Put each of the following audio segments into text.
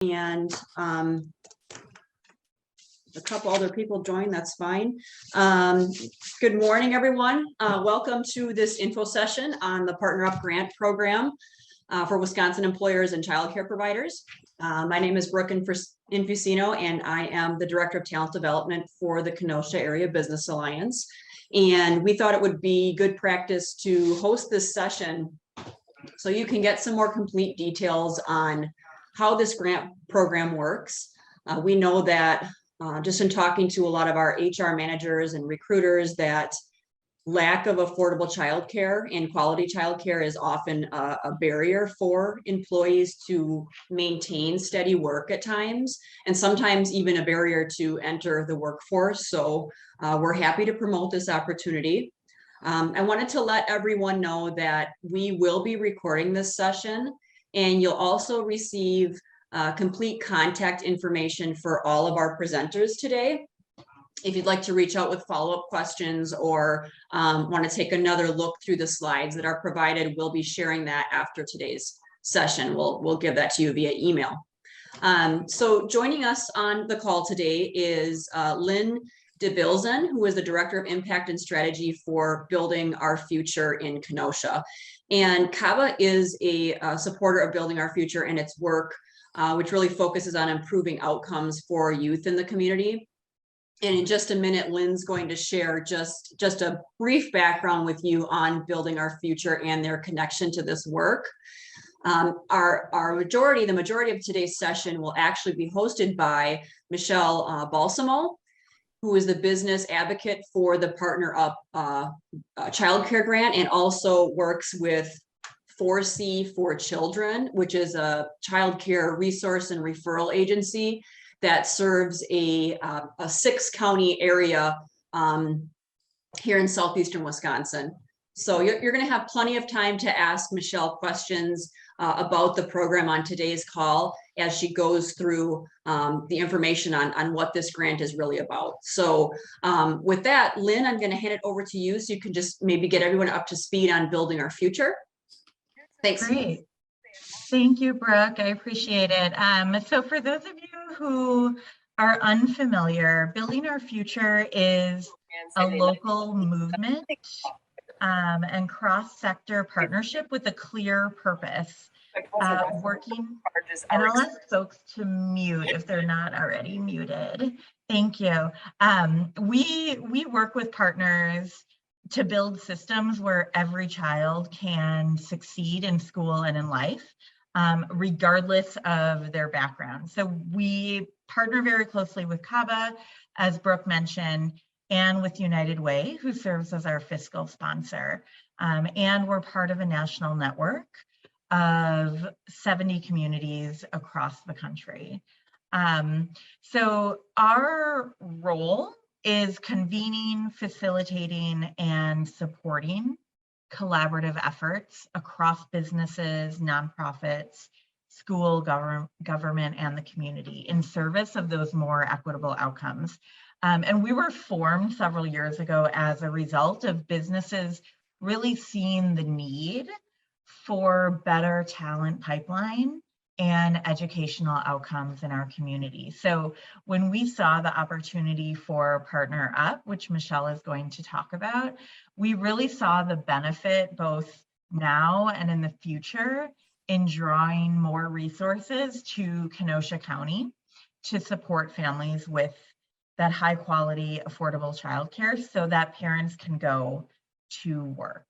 and a couple other people join, that's fine. Good morning, everyone. Welcome to this info session on the Partner Up Grant Program for Wisconsin employers and childcare providers. My name is Brooke Infusino, and I am the Director of Talent Development for the Kenosha Area Business Alliance. And we thought it would be good practice to host this session so you can get some more complete details on how this grant program works. We know that just in talking to a lot of our HR managers and recruiters that lack of affordable childcare and quality childcare is often a barrier for employees to maintain steady work at times, and sometimes even a barrier to enter the workforce. So we're happy to promote this opportunity. I wanted to let everyone know that we will be recording this session, and you'll also receive complete contact information for all of our presenters today. If you'd like to reach out with follow-up questions or want to take another look through the slides that are provided, we'll be sharing that after today's session. We'll give that to you via email. So joining us on the call today is Lynn Debilzen, who is the Director of Impact and Strategy for Building Our Future in Kenosha. And KABA is a supporter of Building Our Future and its work, which really focuses on improving outcomes for youth in the community. And in just a minute, Lynn's going to share just a brief background with you on Building Our Future and their connection to this work. The majority of today's session will actually be hosted by Michelle Balsimo, who is the business advocate for the Partner Up Childcare Grant and also works with 4C for Children, which is a childcare resource and referral agency that serves a 6-county area here in southeastern Wisconsin. So you're going to have plenty of time to ask Michelle questions about the program on today's call as she goes through the information on what this grant is really about. So with that, Lynn, I'm going to hand it over to you so you can just maybe get everyone up to speed on Building Our Future. Thanks. Great. Thank you, Brooke. I appreciate it. So for those of you who are unfamiliar, Building Our Future is a local movement and cross-sector partnership with a clear purpose, working, and I'll ask folks to mute if they're not already muted. Thank you. We work with partners to build systems where every child can succeed in school and in life, regardless of their background. So we partner very closely with KABA, as Brooke mentioned, and with United Way, who serves as our fiscal sponsor. And we're part of a national network of 70 communities across the country. So our role is convening, facilitating, and supporting collaborative efforts across businesses, nonprofits, school, government, and the community in service of those more equitable outcomes. And we were formed several years ago as a result of businesses really seeing the need for better talent pipeline and educational outcomes in our community. So when we saw the opportunity for Partner Up, which Michelle is going to talk about, we really saw the benefit both now and in the future in drawing more resources to Kenosha County to support families with that high quality, affordable childcare so that parents can go to work.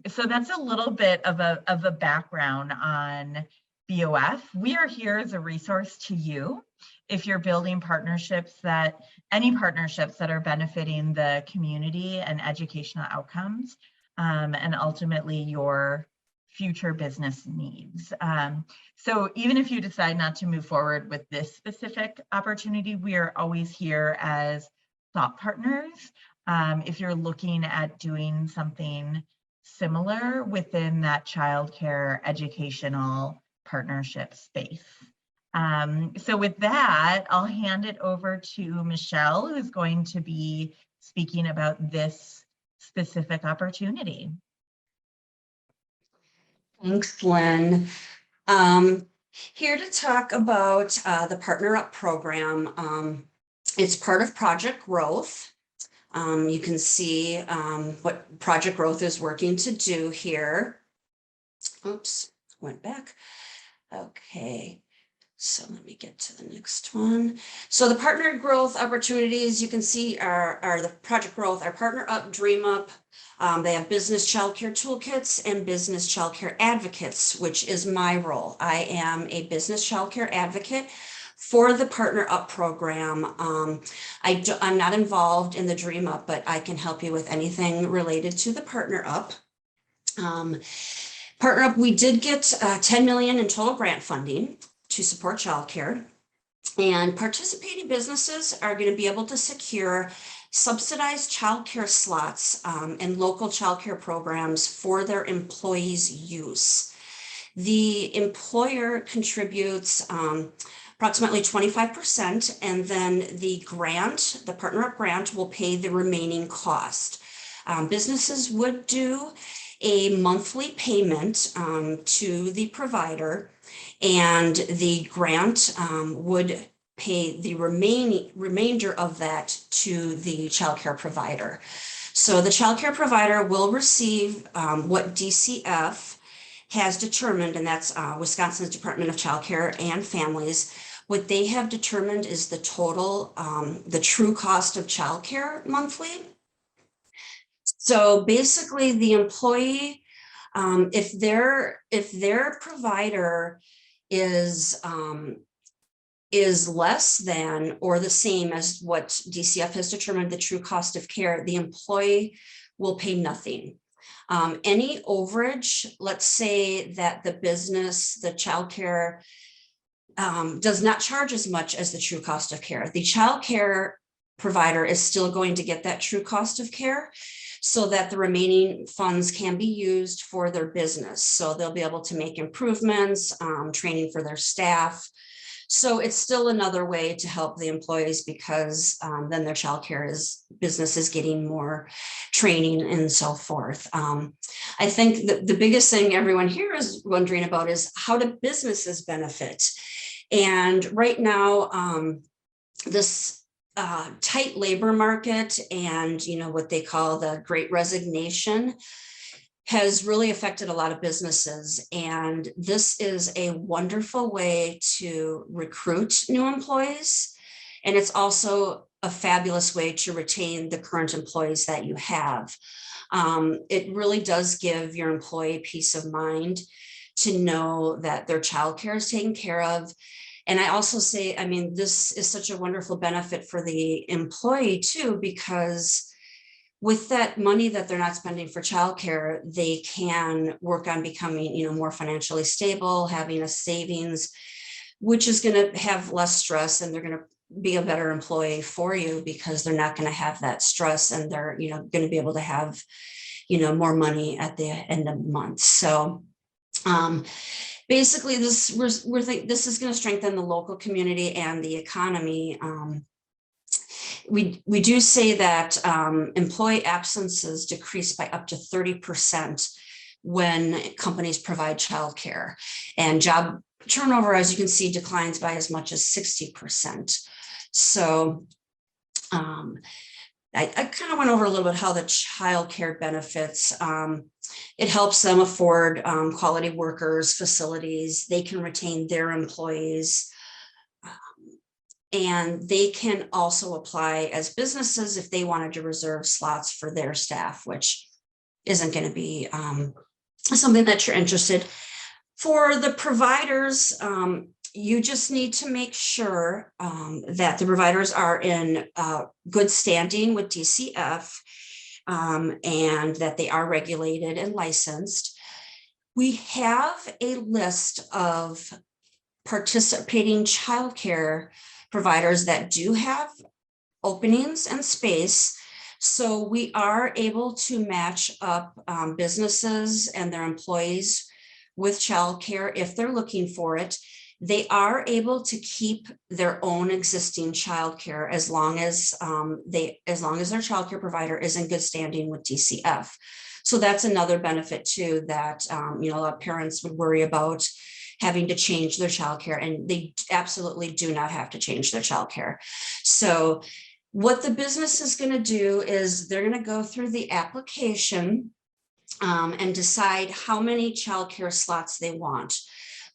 So that's a little bit of a background on BOF. We are here as a resource to you if you're building any partnerships that are benefiting the community and educational outcomes, and ultimately your future business needs. So even if you decide not to move forward with this specific opportunity, we are always here as thought partners. If you're looking at doing something similar within that childcare educational partnership space. So with that, I'll hand it over to Michelle, who's going to be speaking about this specific opportunity. Thanks, Lynn. Here to talk about the Partner Up program. It's part of Project Growth. You can see what Project Growth is working to do here. Oops, went back. Okay, so let me get to the next one. So the partner growth opportunities you can see are the Project Growth, our Partner Up, Dream Up. They have business childcare toolkits and business childcare advocates, which is my role. I am a business childcare advocate for the Partner Up program. I'm not involved in the Dream Up, but I can help you with anything related to the Partner Up. Partner Up, we did get $10 million in total grant funding to support childcare, and participating businesses are going to be able to secure subsidized childcare slots and local childcare programs for their employees' use. The employer contributes approximately 25%, and then the grant, the Partner Up grant, will pay the remaining cost. Businesses would do a monthly payment to the provider, and the grant would pay the remainder of that to the childcare provider. So the childcare provider will receive what DCF has determined, and that's Wisconsin's Department of Childcare and Families. What they have determined is the total, the true cost of childcare monthly. So basically, the employee, if their provider is less than or the same as what DCF has determined the true cost of care, the employee will pay nothing. Any overage, let's say that the business, the childcare, does not charge as much as the true cost of care, the childcare provider is still going to get that true cost of care, so that the remaining funds can be used for their business. So they'll be able to make improvements, training for their staff. So it's still another way to help the employees, because then their childcare business is getting more training and so forth. I think that the biggest thing everyone here is wondering about is, how do businesses benefit? And right now, this tight labor market and what they call the Great Resignation has really affected a lot of businesses, and this is a wonderful way to recruit new employees, and it's also a fabulous way to retain the current employees that you have. It really does give your employee peace of mind to know that their childcare is taken care of. And I also say, I mean, this is such a wonderful benefit for the employee too, because with that money that they're not spending for childcare, they can work on becoming, more financially stable, having a savings, which is going to have less stress, and they're going to be a better employee for you because they're not going to have that stress, and they're, going to be able to have, more money at the end of the month. So, basically, this is going to strengthen the local community and the economy. We do say that employee absences decrease by up to 30% when companies provide childcare, and job turnover, as you can see, declines by as much as 60%. So I kind of went over a little bit how the childcare benefits. It helps them afford quality workers, facilities. They can retain their employees. And they can also apply as businesses if they wanted to reserve slots for their staff, which isn't going to be something that you're interested. For the providers, you just need to make sure that the providers are in good standing with DCF, and that they are regulated and licensed. We have a list of participating childcare providers that do have openings and space. So we are able to match up businesses and their employees with childcare if they're looking for it. They are able to keep their own existing childcare as long as their childcare provider is in good standing with DCF. So that's another benefit too, that a lot of parents would worry about, having to change their childcare, and they absolutely do not have to change their childcare. So what the business is going to do is they're going to go through the application and decide how many childcare slots they want.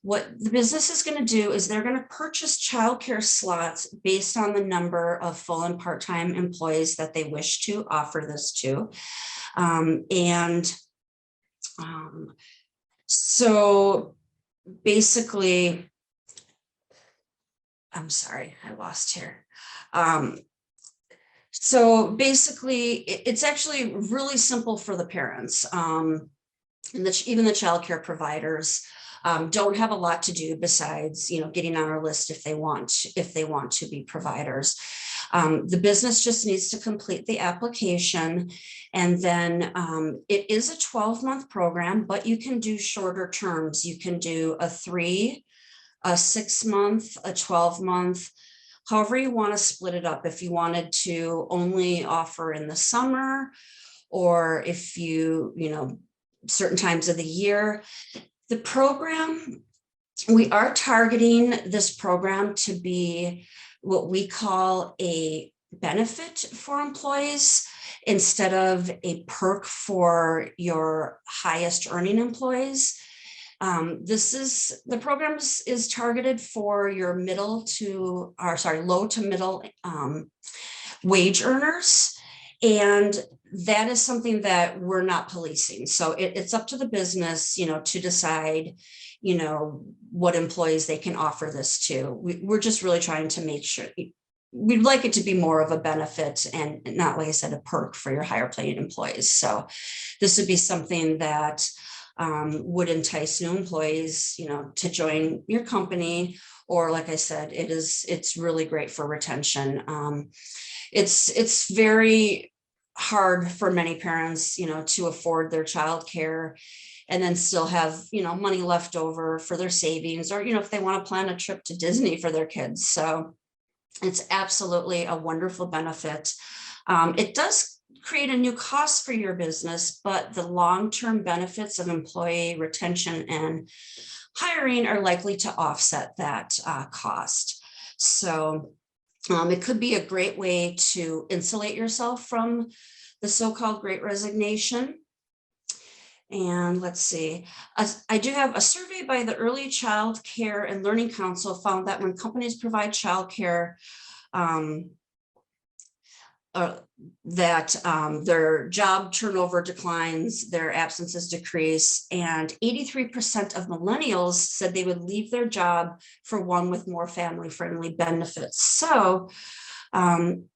What the business is going to do is they're going to purchase childcare slots based on the number of full and part-time employees that they wish to offer this to. So basically, I'm sorry, I lost here. So basically, it's actually really simple for the parents. And even the childcare providers don't have a lot to do besides, getting on our list if they want to be providers. The business just needs to complete the application, and then it is a 12-month program, but you can do shorter terms. You can do a 3, a 6-month, a 12-month, however you want to split it up. If you wanted to only offer in the summer, or if certain times of the year. The program, we are targeting this program to be what we call a benefit for employees instead of a perk for your highest earning employees. The program is targeted for your low to middle wage earners. And that is something that we're not policing. So it's up to the business, to decide, what employees they can offer this to. We're just really trying to make sure, we'd like it to be more of a benefit and not, like I said, a perk for your higher paid employees. So this would be something that would entice new employees, to join your company. Or like I said, it's really great for retention. It's very hard for many parents, to afford their childcare and then still have, money left over for their savings, or, if they want to plan a trip to Disney for their kids. So it's absolutely a wonderful benefit. It does create a new cost for your business, but the long-term benefits of employee retention and hiring are likely to offset that cost. So it could be a great way to insulate yourself from the so-called Great Resignation. And let's see, I do have a survey by the Early Child Care and Learning Council found that when companies provide childcare, their job turnover declines, their absences decrease, and 83% of millennials said they would leave their job for one with more family-friendly benefits. So, and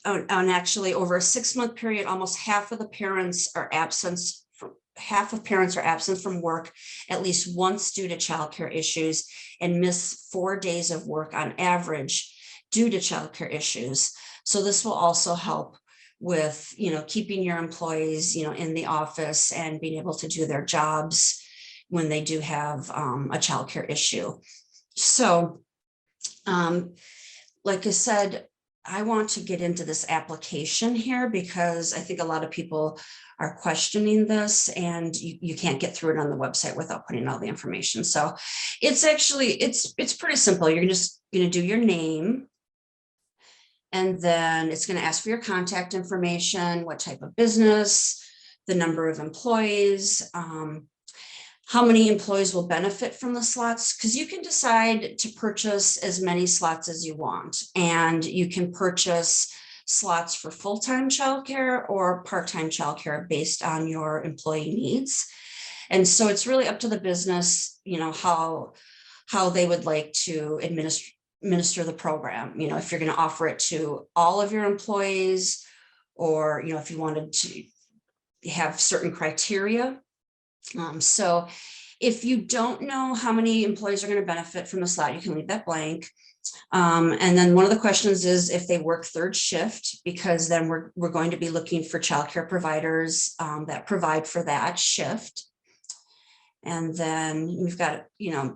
actually over a 6-month period, almost half of parents are absent from work at least once due to childcare issues, and miss 4 days of work on average due to childcare issues. So this will also help with, keeping your employees, in the office and being able to do their jobs when they do have a childcare issue. So, like I said, I want to get into this application here because I think a lot of people are questioning this, and you can't get through it on the website without putting all the information. So it's actually, it's pretty simple. You're just going to do your name, and then it's going to ask for your contact information, what type of business, the number of employees, how many employees will benefit from the slots, because you can decide to purchase as many slots as you want, and you can purchase slots for full-time childcare or part-time childcare based on your employee needs. And so it's really up to the business, how they would like to administer the program. If you're going to offer it to all of your employees, or if you wanted to have certain criteria. So if you don't know how many employees are going to benefit from the slot, you can leave that blank. And then one of the questions is if they work third shift, because then we're going to be looking for childcare providers that provide for that shift. And then we've got, a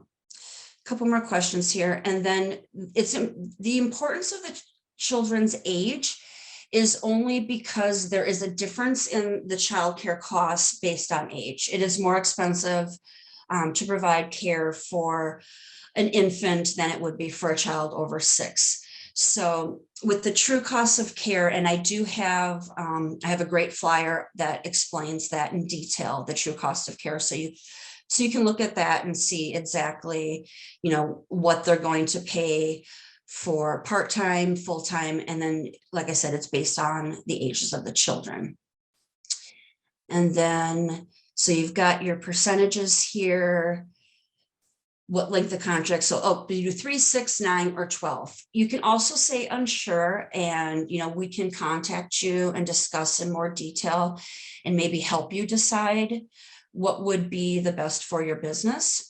couple more questions here. And then it's the importance of the children's age is only because there is a difference in the childcare costs based on age. It is more expensive to provide care for an infant than it would be for a child over 6. So with the true cost of care, and I do have, I have a great flyer that explains that in detail, the true cost of care. So you can look at that and see exactly, you know, what they're going to pay for part-time, full-time, and then, like I said, it's based on the ages of the children. And then, so you've got your percentages here, what length of contract. So, you do 3, 6, 9, or 12. You can also say unsure, and, you know, we can contact you and discuss in more detail and maybe help you decide what would be the best for your business.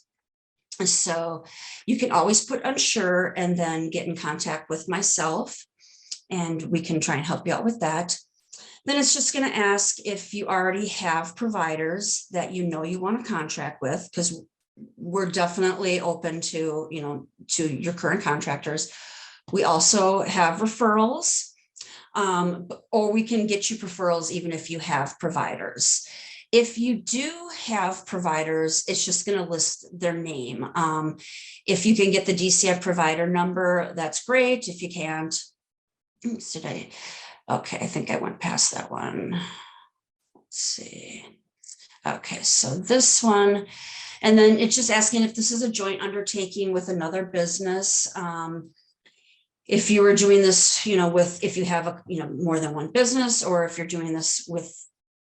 So you can always put unsure and then get in contact with myself, and we can try and help you out with that. Then it's just going to ask if you already have providers that you know you want to contract with, because we're definitely open to, you know, to your current contractors. We also have referrals, or we can get you referrals even if you have providers. If you do have providers, it's just going to list their name. If you can get the DCF provider number, that's great. If you can't, okay, I think I went past that one. Let's see. Okay, so this one, and then it's just asking if this is a joint undertaking with another business. If you were doing this, you know, if you have a, you know, more than one business, or if you're doing this with,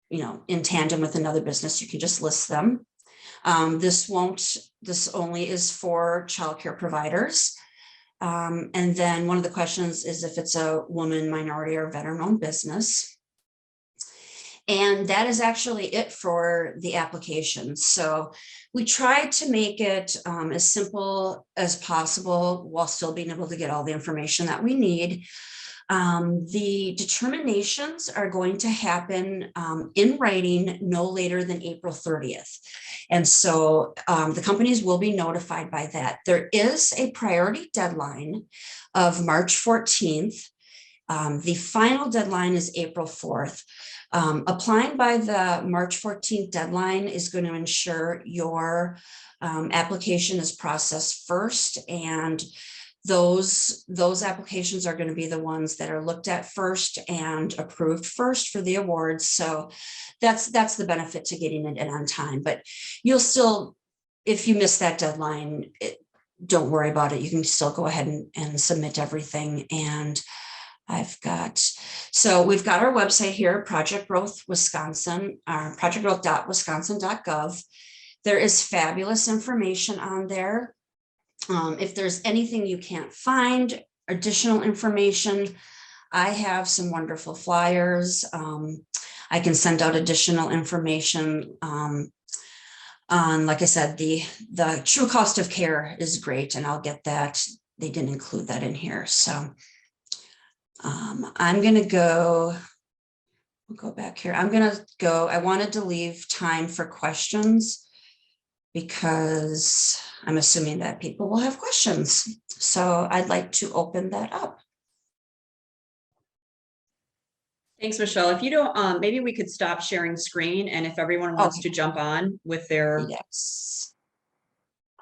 you know, in tandem with another business, you can just list them. This only is for childcare providers. And then one of the questions is if it's a woman, minority, or veteran-owned business. And that is actually it for the application. So we tried to make it as simple as possible while still being able to get all the information that we need. The determinations are going to happen in writing no later than April 30th. And so the companies will be notified by that. There is a priority deadline of March 14th. The final deadline is April 4th. Applying by the March 14th deadline is going to ensure your application is processed first, and those applications are going to be the ones that are looked at first and approved first for the awards. So that's the benefit to getting it in on time. But you'll still, if you miss that deadline, don't worry about it. You can still go ahead and submit everything. And so we've got our website here, Project Growth Wisconsin, projectgrowth.wisconsin.gov. There is fabulous information on there. If there's anything you can't find, additional information, I have some wonderful flyers. I can send out additional information on, like I said, the true cost of care is great, and I'll get that. They didn't include that in here. So I'm going to go, we'll go back here. I wanted to leave time for questions because I'm assuming that people will have questions. So I'd like to open that up. Thanks, Michelle. If you don't, maybe we could stop sharing screen, and if everyone wants to jump on with their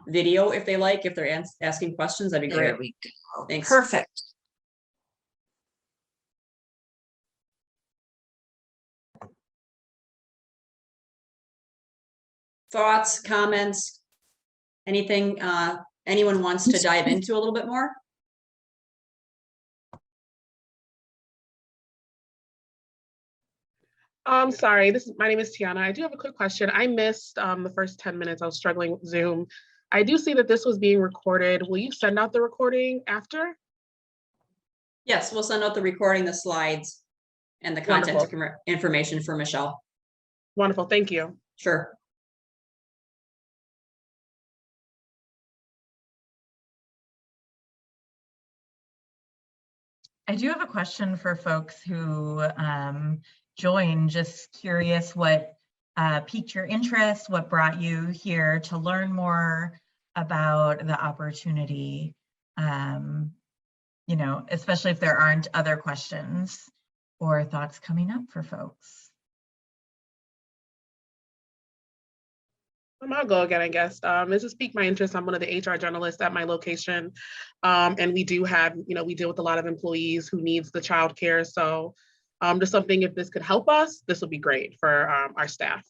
video, if they like, if they're asking questions, that'd be great. There we go. Thanks. Perfect. Thoughts, comments, anything anyone wants to dive into a little bit more? Sorry, my name is Tiana. I do have a quick question. I missed the first 10 minutes. I was struggling with Zoom. I do see that this was being recorded. Will you send out the recording after? Yes, we'll send out the recording, the slides, and the content information for Michelle. Wonderful, thank you. Sure. I do have a question for folks who joined. Just curious what piqued your interest, what brought you here to learn more about the opportunity, you know, especially if there aren't other questions or thoughts coming up for folks. I'll go again, I guess. This has piqued my interest. I'm one of the HR journalists at my location. And we do have, we deal with a lot of employees who needs the childcare. So just something, if this could help us, this would be great for our staff.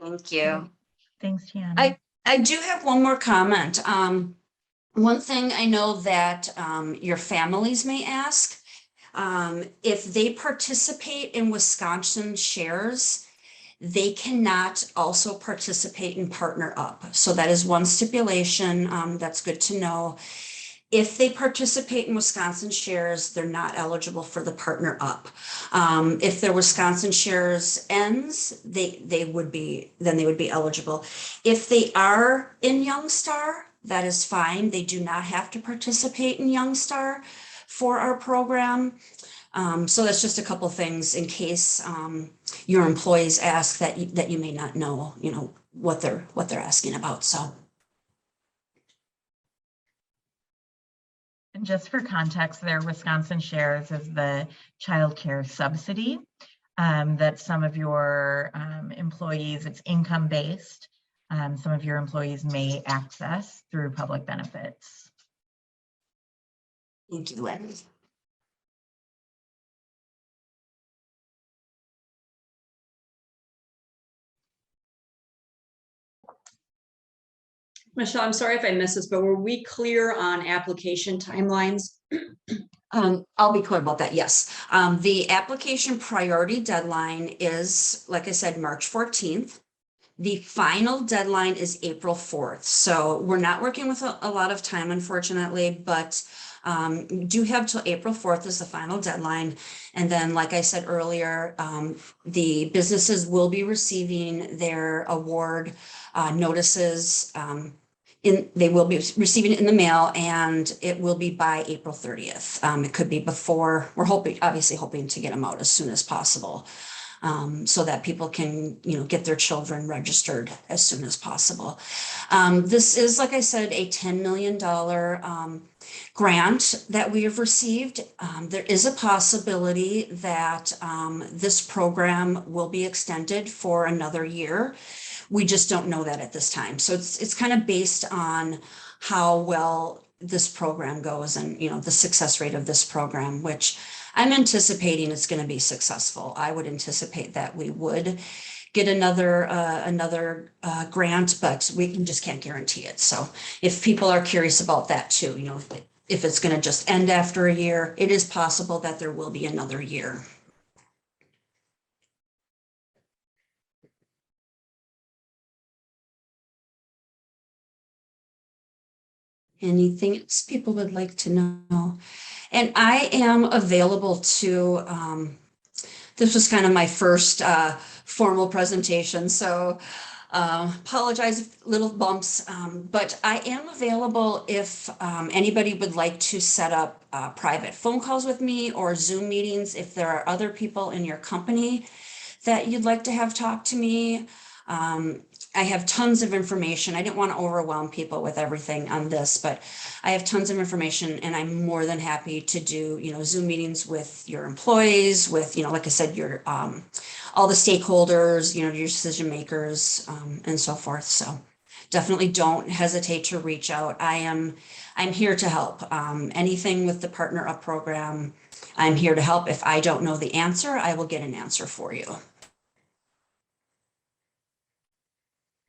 Thank you. Thanks, Tiana. I do have one more comment. One thing I know that your families may ask, if they participate in Wisconsin Shares, they cannot also participate in Partner Up. So that is one stipulation. That's good to know. If they participate in Wisconsin Shares, they're not eligible for the Partner Up. If their Wisconsin Shares ends, they would be eligible. If they are in Youngstar, that is fine. They do not have to participate in Youngstar for our program. So that's just a couple things in case your employees ask that you may not know, what they're asking about. So. And just for context there, Wisconsin Shares is the childcare subsidy that some of your employees, it's income-based, some of your employees may access through public benefits. Thank you, Lynn. Michelle, I'm sorry if I missed this, but were we clear on application timelines? I'll be clear about that. Yes. The application priority deadline is, like I said, March 14th. The final deadline is April 4th. So we're not working with a lot of time, unfortunately, but do have till April 4th is the final deadline. And then, like I said earlier, the businesses will be receiving their award notices. They will be receiving it in the mail, and it will be by April 30th. It could be before. We're obviously hoping to get them out as soon as possible, so that people can, get their children registered as soon as possible. This is, like I said, a $10 million grant that we have received. There is a possibility that this program will be extended for another year. We just don't know that at this time. So it's kind of based on how well this program goes and, the success rate of this program, which I'm anticipating it's going to be successful. I would anticipate that we would get another grant, but we just can't guarantee it. So if people are curious about that too, if it's going to just end after a year, it is possible that there will be another year. Anything else people would like to know? And I am available to, this was kind of my first formal presentation, so apologize if little bumps, but I am available if anybody would like to set up private phone calls with me or Zoom meetings. If there are other people in your company that you'd like to have talk to me. I have tons of information. I didn't want to overwhelm people with everything on this, but I have tons of information, and I'm more than happy to do, Zoom meetings with your employees, with, like I said, your all the stakeholders, your decision makers, and so forth. So definitely don't hesitate to reach out. I'm here to help. Anything with the Partner Up program, I'm here to help. If I don't know the answer, I will get an answer for you.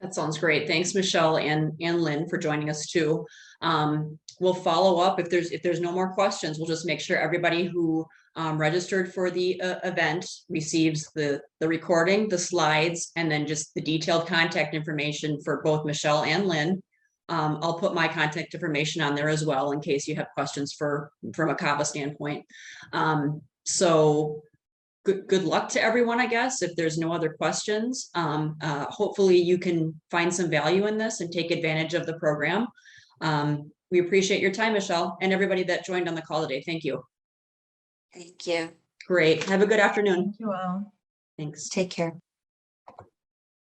That sounds great. Thanks, Michelle and Lynn, for joining us too. We'll follow up if there's no more questions. We'll just make sure everybody who registered for the event receives the recording, the slides, and then just the detailed contact information for both Michelle and Lynn. I'll put my contact information on there as well in case you have questions from a KABA standpoint. So good luck to everyone, I guess, if there's no other questions. Hopefully you can find some value in this and take advantage of the program. We appreciate your time, Michelle, and everybody that joined on the call today. Thank you. Thank you. Great. Have a good afternoon. Thank you all. Thanks. Take care.